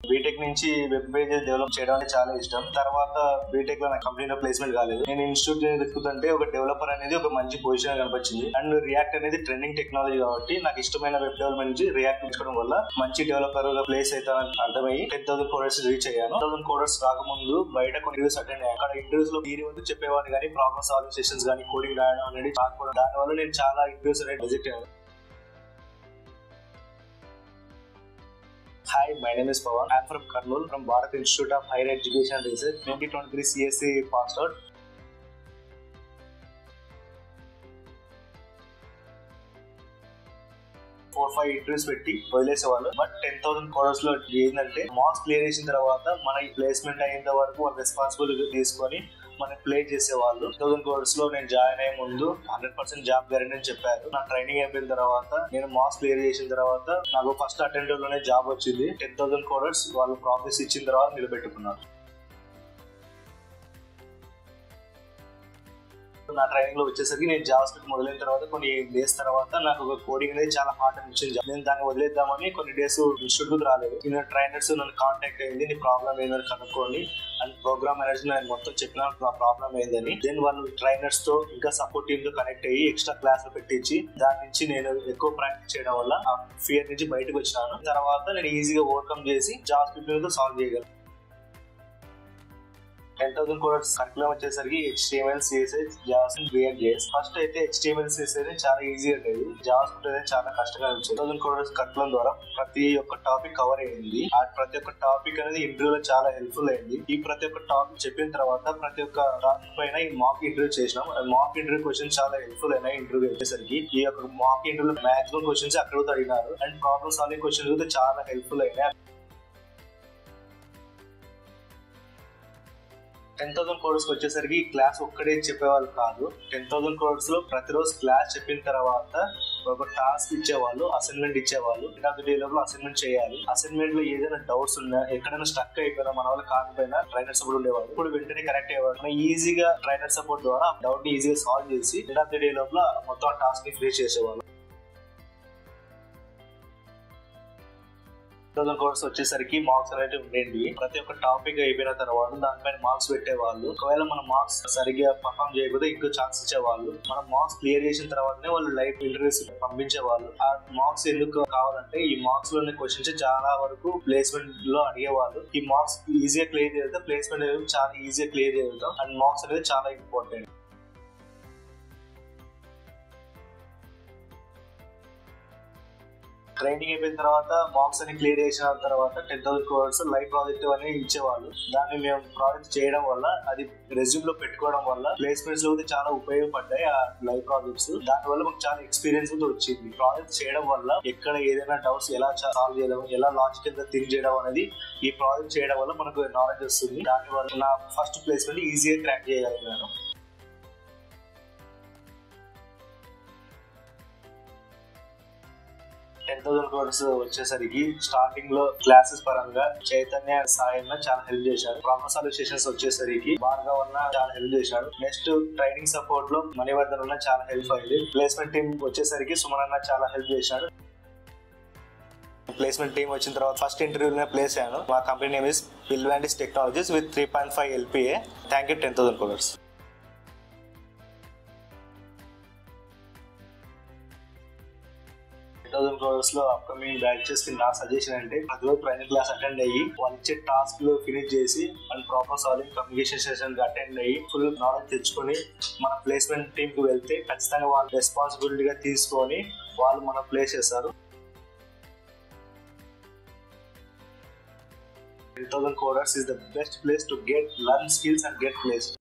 BTech నుంచి web pages develop చేయడం అంటే చాలా ఇష్టం. తర్వాత బీటెక్ లో నాకు కంపెనీలో ప్లేస్మెంట్ కాలేదు. నేను ఇన్స్టిట్యూట్ వెతుకుతుంటే ఒక డెవలపర్ అనేది ఒక మంచి పొజిషన్ కనిపించింది. అండ్ రియాక్ట్ అనేది ట్రెండింగ్ టెక్నాలజీ కాబట్టి నాకు ఇష్టమైన వెబ్ డెవలప్మెంట్ నుంచి రియాక్ట్ తీసుకోవడం వల్ల మంచి డెవలపర్ గా ప్లేస్ అవుతానని అర్థమయ్యి 10,000 కోడర్స్ రీచ్ అయ్యాను. 10,000 కోడర్స్ రాకముందు బయట కొన్ని ఇంటర్వ్యూస్ అటెండ్ అయ్యాను. అక్కడ ఇంటర్వ్యూస్ లో దీని ముందు చెప్పేవాడిని కానీ ప్రాబ్లమ్ సాల్వింగ్ సెషన్స్ కానీ కోడింగ్ రాయడం అనేది రాకపోవడం, దాని వల్ల నేను చాలా ఇంటర్వ్యూస్ అనేది రిజెక్ట్ అయ్యాను. Hi, my name is Pawan. I am from Kurnool, from Bharat Institute of Higher Education and Research. 2023 CSE passed out. Four, 5 interviews పెట్టి వదిలేసేవాళ్ళు. బట్ 10,000 కోడర్స్ లో ఏంటంటే మార్క్స్ క్లియర్ చేసిన తర్వాత మన ప్లేస్మెంట్ అయ్యేంత వరకు వాళ్ళు రెస్పాన్సిబిలిటీ తీసుకొని మనం ప్లే చేసేవాళ్ళు. 10,000 కోడర్స్ లో నేను జాయిన్ అయ్యే ముందు 100% జాబ్ గ్యారెంటీ అని చెప్పారు. నా ట్రైనింగ్ అయిపోయిన తర్వాత నేను మార్క్స్ క్లియర్ చేసిన తర్వాత నాకు ఫస్ట్ అటెంప్ట్ లోనే జాబ్ వచ్చింది. 10,000 కోడర్స్ వాళ్ళు ప్రామిస్ ఇచ్చిన తర్వాత నిలబెట్టుకున్నారు. నా ట్రైనింగ్ లో వచ్చేసరికి నేను జావా స్క్రిప్ట్ మొదలైన తర్వాత కొన్ని డేస్ తర్వాత నాకు ఒక కోడింగ్ అనేది చాలా హార్డ్ అనిపించింది. నేను దాన్ని వదిలేద్దామని కొన్ని డేస్ ఇన్స్టిట్యూట్ రాలేదు. నేను ట్రైనర్స్ నన్ను కాంటాక్ట్ అయ్యింది, నీ ప్రాబ్లం ఏందని కనుక్కోండి అండ్ ప్రోగ్రామ్ మేనేజర్ నేను మొత్తం చెప్పిన నా ప్రాబ్లం ఏందని. దెన్ వాళ్ళు ట్రైనర్స్ తో ఇంకా సపోర్ట్ టీమ్ తో కనెక్ట్ అయ్యి ఎక్స్ట్రా క్లాస్ పెట్టించి దాని నుంచి నేను ఎక్కువ ప్రాక్టీస్ చేయడం వల్ల ఆ ఫియర్ నుంచి బయటకు వచ్చినాను. తర్వాత నేను ఈజీగా ఓవర్కమ్ చేసి జావా స్క్రిప్ట్ తో సాల్వ్ చేయగలను. 10,000 కోడర్స్ కరికులం వచ్చేసరికి HTML, CSS, JavaScript, React.js. First అయితే HTML, CSS చాలా ఈజీగా లేదు, JavaScript అనేది చాలా కష్టంగా వచ్చింది. 10,000 కోడర్స్ కరికులం ద్వారా ప్రతి ఒక్క టాపిక్ కవర్ అయింది. ఆ ప్రతి ఒక్క టాపిక్ అనేది ఇంటర్వ్యూలో చాలా హెల్ప్ఫుల్ అయింది. ఈ ప్రతి ఒక్క టాపిక్ చెప్పిన తర్వాత ప్రతి ఒక్క టాపిక్ పైన ఈ మాక్ ఇంటర్వ్యూ చేసినాం. మాక్ ఇంటర్వ్యూ క్వశ్చన్స్ చాలా హెల్ప్ఫుల్ అయినాయి. ఇంటర్వ్యూ వచ్చేసరికి ఈ యొక్క మాక్ ఇంటర్వ్యూలో మాక్సిమం క్వశ్చన్స్ అక్కడ అడిగినారు అండ్ ప్రాబ్లమ్ సాల్వింగ్ క్వశ్చన్స్ కూడా చాలా హెల్ప్ఫుల్ అయినాయి. 10,000 కోడర్స్ వచ్చేసరికి క్లాస్ ఒక్కడే చెప్పేవాళ్ళు కాదు. 10,000 కోడర్స్ లో ప్రతిరోజు క్లాస్ చెప్పిన తర్వాత ఒక టాస్క్ ఇచ్చేవాళ్ళు, అసైన్మెంట్ ఇచ్చేవాళ్ళు. డే లోపల అసైన్మెంట్ చేయాలి. అసైన్మెంట్ లో ఏదైనా డౌట్స్ ఉన్నా, ఎక్కడైనా స్టక్ అయిపోయినా, మన వాళ్ళు కాకపోయినా ట్రైనర్ సపోర్ట్ ఉండేవాళ్ళు. ఇప్పుడు వెంటనే కరెక్ట్ అయ్యేవాళ్ళు. మనం ఈజీగా ట్రైనర్ సపోర్ట్ ద్వారా డౌట్ ని ఈజీగా సాల్వ్ చేసి డే లోపల మొత్తం ఆ టాస్క్ ని ఫినిష్ చేసేవాళ్ళు. 10,000 కోర్స్ వచ్చేసరికి మార్క్స్ అనేది ఉండేది. ప్రతి ఒక్క టాపిక్ అయిపోయిన తర్వాత దానిపైన మార్క్స్ పెట్టేవాళ్ళు. ఒకవేళ మనం మార్క్స్ సరిగ్గా పర్ఫామ్ చేయకపోతే ఇంకో ఛాన్స్ ఇచ్చేవాళ్ళు. మనం మార్క్స్ క్లియర్ చేసిన తర్వాతనే వాళ్ళు లైవ్ ఇంటర్వ్యూస్ పంపించేవాళ్ళు. ఆ మార్క్స్ ఎందుకు కావాలంటే ఈ మార్క్స్ లోని క్వశ్చన్స్ చాలా వరకు ప్లేస్మెంట్ లో అడిగేవాళ్ళు. ఈ మార్క్స్ ఈజీగా క్లియర్ చేస్తే ప్లేస్మెంట్ అనేది చాలా ఈజీగా క్లియర్ చేస్తాం అండ్ మార్క్స్ అనేది చాలా ఇంపార్టెంట్. ట్రైనింగ్ అయిపోయిన తర్వాత మార్క్స్ అని క్లియర్ చేసిన తర్వాత 10,000 కోర్స్ లైవ్ ప్రాజెక్ట్ అనేది ఇచ్చేవాళ్ళు. దాన్ని మేము ప్రాజెక్ట్ చేయడం వల్ల అది రెజ్యూమ్ లో పెట్టుకోవడం వల్ల ప్లేస్మెంట్స్ లో చాలా ఉపయోగపడ్డాయి ఆ లైవ్ ప్రాజెక్ట్స్. దాని వల్ల మాకు చాలా ఎక్స్పీరియన్స్ వచ్చింది. ప్రాజెక్ట్ చేయడం వల్ల ఎక్కడ ఏదైనా డౌట్స్ ఎలా సాల్వ్ చేయడం, ఎలా లాజికల్ గా థింక్ చేయడం అనేది ఈ ప్రాజెక్ట్ చేయడం వల్ల మనకు నాలెడ్జ్ వస్తుంది. దాని వల్ల నా ఫస్ట్ ప్లేస్మెంట్ ఈజీగా క్రాక్ చేయగలిగాను. 10,000 కోర్స్ వచ్చేసరికి స్టార్టింగ్ లో క్లాసెస్ పరంగా చైతన్య సాయన్న చాలా హెల్ప్ చేశారు. ప్రాబ్లమ్ సాల్వింగ్ సెషన్స్ వచ్చేసరికి భార్గవ్ అన్న చాలా హెల్ప్ చేశాడు. నెక్స్ట్ ట్రైనింగ్ సపోర్ట్ లో మణివర్ధన్ అన్న చాలా హెల్ప్ అయింది. ప్లేస్మెంట్ టీమ్ వచ్చేసరికి సుమన్ అన్న చాలా హెల్ప్ చేశాడు. ప్లేస్మెంట్ టీమ్ వచ్చిన తర్వాత ఫస్ట్ ఇంటర్వ్యూలోనే ప్లేస్ అయ్యాను. మా కంపెనీ నేమ్ ఇస్ పిల్వాండిస్ technologies with 3.5 LPA. Thank you 10,000 course. 10,000 course లో అప్కమింగ్ బ్యాచెస్ కి నా సజెషన్ అంటే ప్రతిరోజు ట్రైనింగ్ క్లాస్ అటెండ్ అయ్యి వాళ్ళు ఇచ్చే టాస్క్ లో ఫినిష్ చేసి and problem solving communication session attend అయ్యి ఫుల్ నాలెడ్జ్ తెచ్చుకొని మన ప్లేస్మెంట్ టీమ్ కి వెళ్తే ఖచ్చితంగా వాళ్ళు రెస్పాన్సిబిలిటీగా తీసుకొని వాళ్ళు మన ప్లేస్ చేస్తారు. 10,000 Coders is the best place to learn skills and get placed.